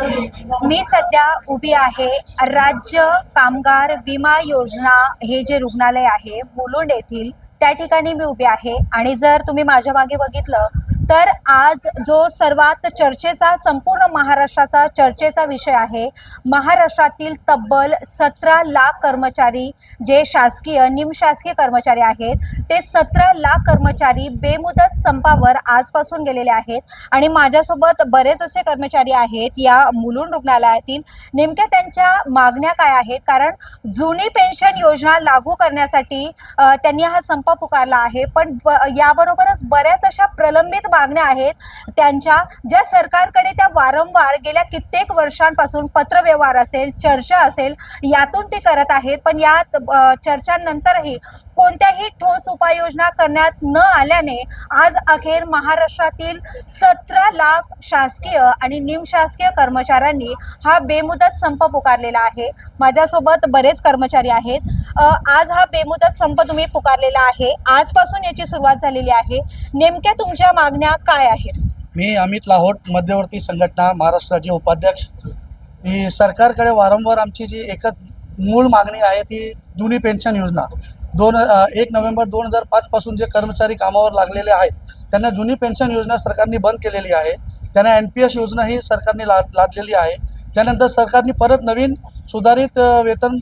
मी सध्या उभी आहे राज्य कामगार विमा योजना हे जे रुग्णालय आहे मुलुंड येथील त्या ठिकाणी मी उभी आहे आणि जर तुम्ही माझ्या मागे बघितलं तर आज जो सर्वात चर्चेचा संपूर्ण महाराष्ट्राचा चर्चेचा विषय आहे। महाराष्ट्रातील तब्बल 17 लाख कर्मचारी जे शासकीय निमशासकीय कर्मचारी आहेत ते 17 लाख कर्मचारी बेमुदत संपावर आजपासून गेलेले आहेत आणि माझ्यासोबत बरेच असे कर्मचारी आहेत या मुलुंड रुग्णालयातील। नेमक्या त्यांच्या मागण्या काय आहेत, कारण जुनी पेन्शन योजना लागू करण्यासाठी त्यांनी हा संप पुकारला आहे, पण याबरोबरच बऱ्याच अशा प्रलंबित मागण्या आहेत त्यांच्या, ज्या सरकारकडे त्या वारंवार गेल्या कित्येक वर्षांपासून पत्रव्यवहार असेल चर्चा असेल यातून ते करत आहेत, पण या चर्चांनंतरही कोणत्याही ठोस उपाययोजना करण्यात न आल्याने आज अखेर महाराष्ट्रातील 17 लाख शासकीय आणि निमशासकीय कर्मचाऱ्यांनी हा बेमुदत संप पुकारलेला आहे। माझ्यासोबत बरेच कर्मचारी आहेत। आज हा बेमुदत संप तुम्ही पुकारलेला आहे, आजपासून याची सुरुवात झालेली आहे, नेमक्या तुमच्या मागण्या काय आहेत? मी अमित लाहोट, मध्यवर्ती संघटना महाराष्ट्राचे उपाध्यक्ष। ही सरकारकडे वारंवार आमची जी एकच मूळ मागणी आहे ती जुनी पेन्शन योजना 1 नोव्हेंबर 2005 पासून जे कर्मचारी कामावर लागलेले आहेत त्यांना जुनी पेन्शन योजना सरकारने बंद केलेली आहे। त्यांना NPS योजना ही सरकारने लादलेली आहे। त्यानंतर सरकारने परत नवीन सुधारित वेतन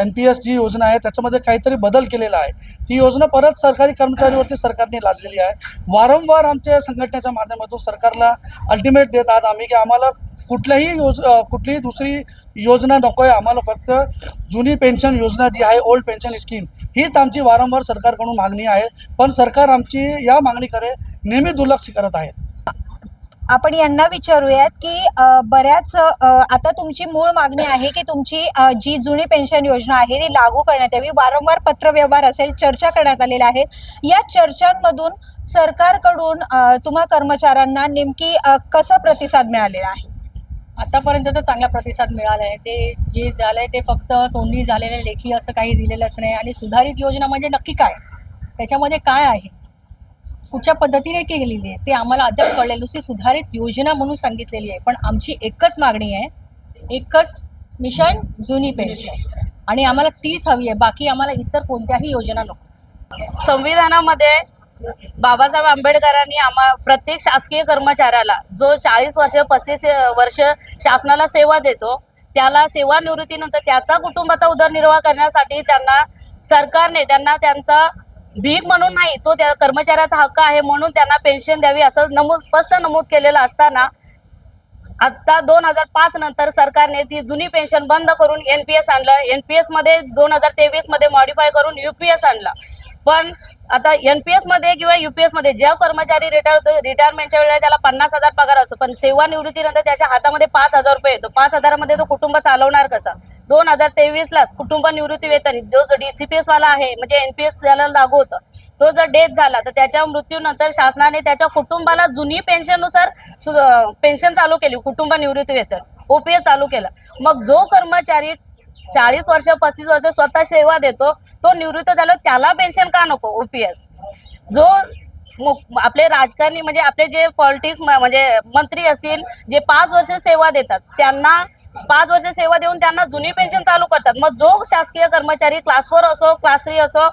NPS जी योजना आहे त्याच्यामध्ये काहीतरी बदल केलेला आहे, ती योजना परत सरकारी कर्मचारीवरती सरकारने लादलेली आहे। वारंवार आमच्या संघटनेच्या माध्यमातून सरकारला अल्टिमेट देत आहात आम्ही की आम्हाला कुठलीही दुसरी योजना नको आहे, आम्हाला फक्त जुनी पेन्शन योजना जी आहे ओल्ड पेन्शन स्कीम हीच आमची वारंवार सरकारकडून मागणी आहे, पण सरकार आमची या मागणीकडे नेहमी दुर्लक्ष करत आहे। आपण यांना विचारूयात की बऱ्याच आता तुमची मूळ मागणी आहे की तुमची जी जुनी पेन्शन योजना आहे ती लागू करण्यात यावी। वारंवार पत्रव्यवहार असेल चर्चा करण्यात आलेल्या आहेत, या चर्चांमधून सरकारकडून तुम्हा कर्मचाऱ्यांना नेमकी कसा प्रतिसाद मिळालेला आहे? आतापर्यंत तर चांगला प्रतिसाद मिळाला आहे। ते जे झालंय ते फक्त तोंडी झालेले, लेखी असं काही दिलेलंच नाही। आणि सुधारित योजना म्हणजे नक्की काय, त्याच्यामध्ये काय आहे, कुठच्या पद्धतीने केलेली आहे ते आम्हाला अद्याप कळलेलं, नुसती सुधारित योजना म्हणून सांगितलेली आहे। पण आमची एकच मागणी आहे, एकच मिशन जुनी पेन्शन, आणि आम्हाला तीच हवी आहे, बाकी आम्हाला इतर कोणत्याही योजना नको। संविधानामध्ये बाबासाहेब आंबेडकरांनी प्रत्येक शासकीय कर्मचाऱ्याला जो 40 वर्ष 35 वर्ष शासनाला सेवा देतो त्याला सेवानिवृत्तीनंतर त्याचा कुटुंबाचा उदरनिर्वाह करण्यासाठी त्यांना सरकारने त्यांचा भीक म्हणून नाही, तो त्या कर्मचाऱ्याचा हक्क आहे म्हणून त्यांना पेन्शन द्यावी असं स्पष्ट नमूद केलेलं असताना आता 2005 नंतर सरकारने ती जुनी पेन्शन बंद करून NPS आणलं। NPS मध्ये 2023 मध्ये मॉडिफाय करून UPS आणला। पण आता NPS मध्ये किंवा UPS मध्ये ज्या कर्मचारी रिटायरमेंटच्या वेळेला त्याला 50,000 पगार असतो, पण सेवानिवृत्तीनंतर त्याच्या हातामध्ये 5,000 रुपये येतो। 5,000 मध्ये तो कुटुंब चालवणार कसा? 2023लाच कुटुंब निवृत्ती वेतन जो DCPS वाला आहे म्हणजे NPS त्याला लागू होतं, तो जर डेथ झाला तर त्याच्या मृत्यूनंतर शासनाने त्याच्या कुटुंबाला जुनी पेन्शननुसार पेन्शन चालू केली, कुटुंब निवृत्ती वेतन OPS चालू केलं। मग जो कर्मचारी 40 वर्ष 35 वर्ष स्वतः सेवा देतो तो निवृत्त झाला, त्याला पेन्शन का नको OPS? जो आपले राजकारणी म्हणजे आपले जे पॉलिटिक्स म्हणजे मंत्री असतील जे 5 वर्ष सेवा देतात त्यांना 5 वर्ष सेवा देऊन त्यांना जुनी पेन्शन चालू करतात। मग जो शासकीय कर्मचारी क्लास 4 असो, क्लास 3 असो,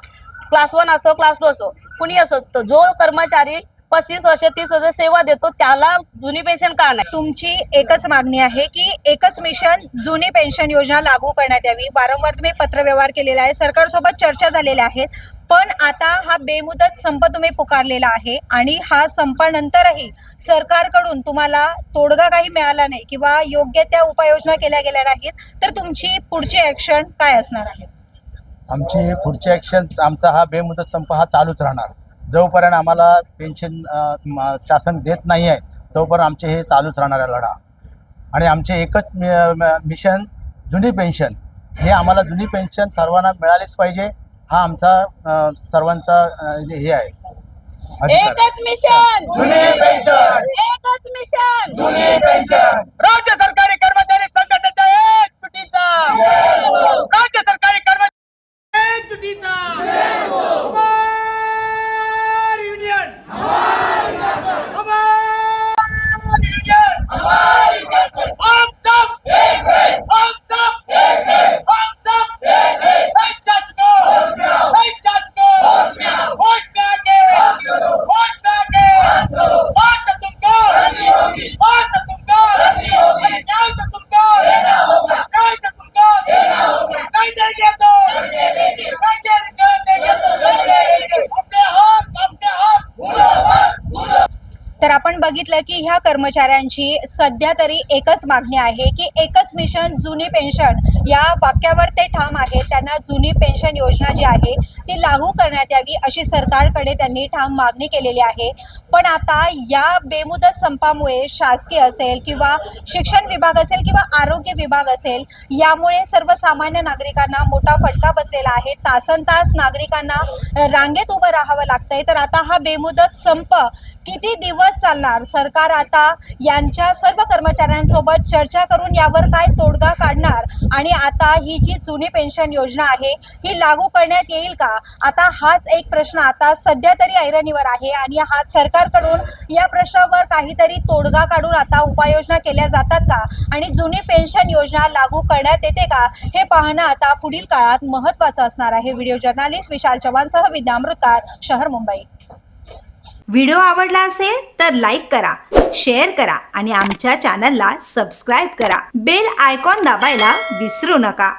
क्लास 1 असो, क्लास 2 असो, कुणी असो, तो जो कर्मचारी 35 वर्ष 30 वर्ष सेवा देतो त्याला जुनी पेन्शन का नाही? तुमची एकच मागणी आहे की एकच मिशन जुनी पेन्शन योजना लागू करण्यात यावी। वारंवार तुम्ही पत्रव्यवहार केलेला आहे, सरकारसोबत चर्चा झालेल्या आहेत, पण आता हा बेमुदत संप तुम्ही पुकारलेला आहे आणि हा संपानंतरही सरकारकडून तुम्हाला तोडगा काही मिळाला नाही किंवा योग्य त्या उपाययोजना केल्या गेल्या नाहीत, तर तुमची पुढची ॲक्शन काय असणार आहे? आमची पुढची ॲक्शन, आमचा हा बेमुदत संप हा चालूच राहणार जोपर्यंत आम्हाला पेन्शन शासन देत नाही आहे, तोपर्यंत आमचे हे चालूच राहणार आहे लढा। आणि आमचे एकच मिशन जुनी पेन्शन, हे आम्हाला जुनी पेन्शन सर्वांना मिळालीच पाहिजे, हा आमचा सर्वांचा हे आहे। एकच मिशन जुनी पेन्शन, एकच मिशन जुनी पेन्शन। राज्य सरकारी कर्मचारी संघटनेच्या एक तुटीचा, राज्य सरकारी कर्मचारी एक तुटीचा, हमारी युनियन, हमारी युनियन, हमारी व्हिडिओ आवडला असेल तर लाईक करा, शेअर करा आणि आमच्या चॅनलला सबस्क्राईब करा. बेल आयकॉन दाबायला विसरू नका.